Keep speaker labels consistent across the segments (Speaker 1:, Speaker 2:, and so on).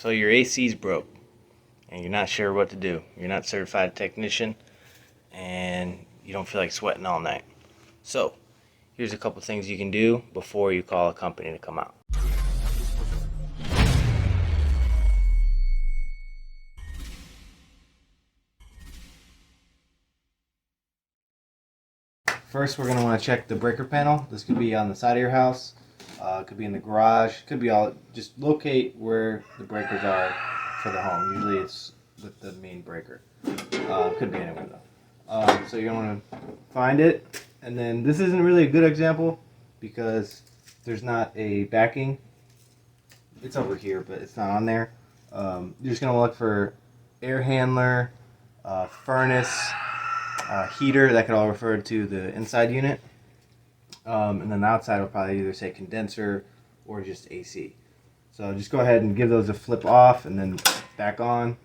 Speaker 1: So your AC's broke and you're not sure what to do. You're not a certified technician and you don't feel like sweating all night. So here's a couple things you can do before you call a company to come out. First, we're going to want to check the breaker panel. This could be on the side of your house, it could be in the garage, could be all. Just locate where the breakers are for the home. Usually it's with the main breaker. Could be anywhere though. So you're going to find it, and then this isn't really a good example because there's not a backing. It's over here, but it's not on there. You're just going to look for air handler, furnace, heater. That could all refer to the inside unit. And then the outside will probably either say condenser or just AC. So just go ahead and give those a flip off and then back on.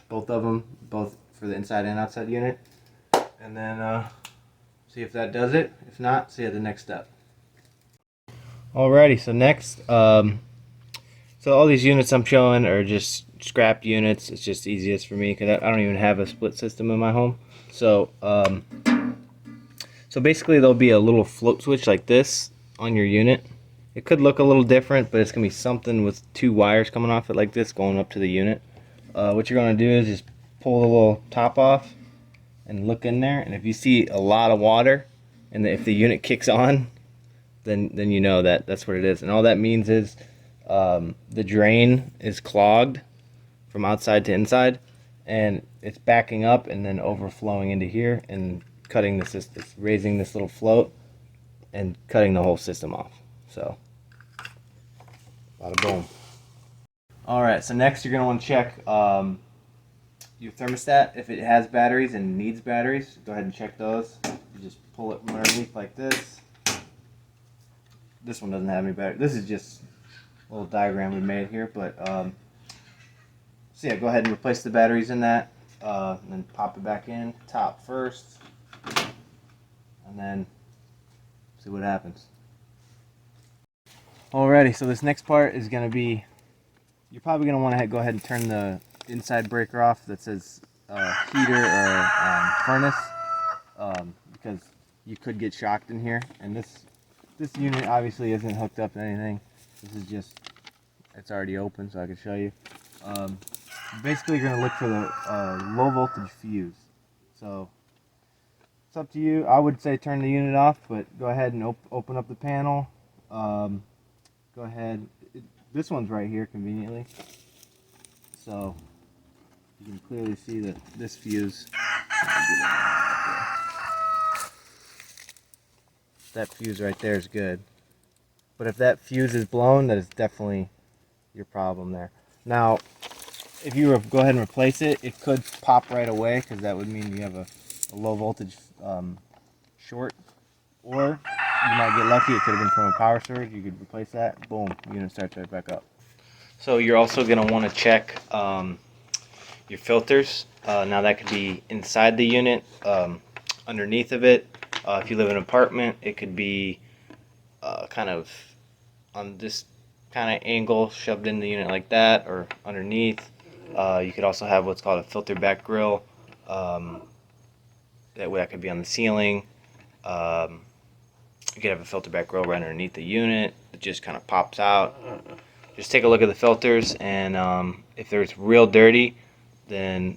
Speaker 1: Both of them, both for the inside and outside unit. And then see if that does it. If not, see you at the next step. Alrighty, so next, so all these units I'm showing are just scrap units. It's just easiest for me because I don't even have a split system in my home. So, so basically there'll be a little float switch like this on your unit. It could look a little different, but it's going to be something with two wires coming off it like this going up to the unit. What you're going to do is just pull the little top off and look in there, and if you see a lot of water and if the unit kicks on, then you know that's what it is. And all that means is the drain is clogged from outside to inside, and it's backing up and then overflowing into here and cutting the system, raising this little float and cutting the whole system off. So, bada boom. Alright, so next you're going to want to check your thermostat. If it has batteries and needs batteries, go ahead and check those. You just pull it from underneath like this. This one doesn't have any batteries. This is just a little diagram we made here, but so yeah, go ahead and replace the batteries in that, and then pop it back in, top first, and then see what happens. Alrighty, so this next part is going to be, you're probably going to want to go ahead and turn the inside breaker off that says heater or furnace, because you could get shocked in here, and this unit obviously isn't hooked up to anything. This is just, it's already open, so I can show you. Basically, you're going to look for the low voltage fuse. So it's up to you. I would say turn the unit off, but go ahead and open up the panel. Go ahead. This one's right here conveniently. So you can clearly see that this fuse, that fuse right there is good. But if that fuse is blown, that is definitely your problem there. Now, if you go ahead and replace it, it could pop right away because that would mean you have a low voltage short. Or you might get lucky, it could have been from a power surge. You could replace that, boom, unit starts right back up. So you're also going to want to check your filters. Now that could be inside the unit, underneath of it. If you live in an apartment, it could be kind of on this kind of angle, shoved in the unit like that, or underneath. You could also have what's called a filter back grill. That could be on the ceiling. You could have a filter back grill right underneath the unit. It just kind of pops out. Just take a look at the filters, and if they're real dirty, then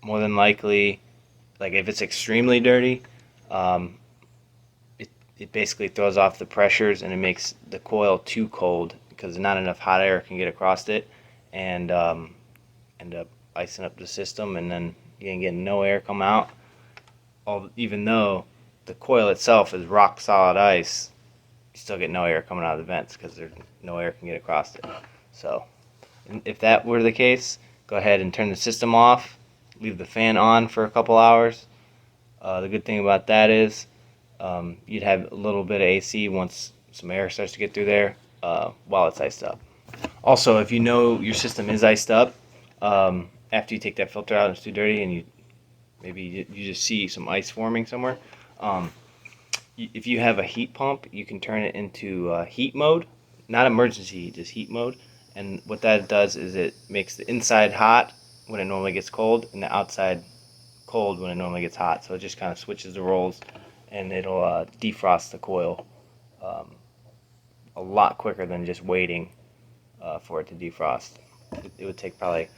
Speaker 1: more than likely, like if it's extremely dirty, it basically throws off the pressures and it makes the coil too cold because not enough hot air can get across it, and end up icing up the system, and then you can get no air come out. Even though the coil itself is rock solid ice, you still get no air coming out of the vents because there's no air can get across it. So if that were the case, go ahead and turn the system off, leave the fan on for a couple hours. The good thing about that is you'd have a little bit of AC once some air starts to get through there while it's iced up. Also, if you know your system is iced up, after you take that filter out and it's too dirty and you just see some ice forming somewhere, if you have a heat pump, you can turn it into heat mode, not emergency heat, just heat mode, And what that does is it makes the inside hot when it normally gets cold, and the outside cold when it normally gets hot. So it just kind of switches the roles, and it'll defrost the coil a lot quicker than just waiting for it to defrost. It would take probably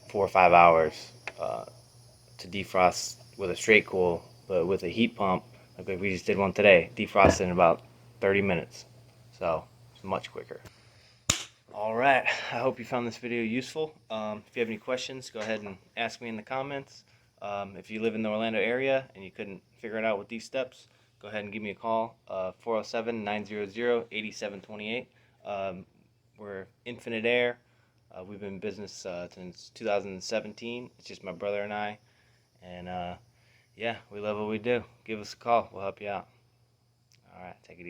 Speaker 1: 4 or 5 hours to defrost with a straight cool, but with a heat pump, like we just did one today, defrosted in about 30 minutes. So it's much quicker. All right, I hope you found this video useful. If you have any questions, go ahead and ask me in the comments. If you live in the Orlando area and you couldn't figure it out with these steps, go ahead and give me a call, 407-900-8728. We're Infinite Air. We've been in business since 2017. It's just my brother and I. And yeah, we love what we do. Give us a call. We'll help you out. All right, take it easy.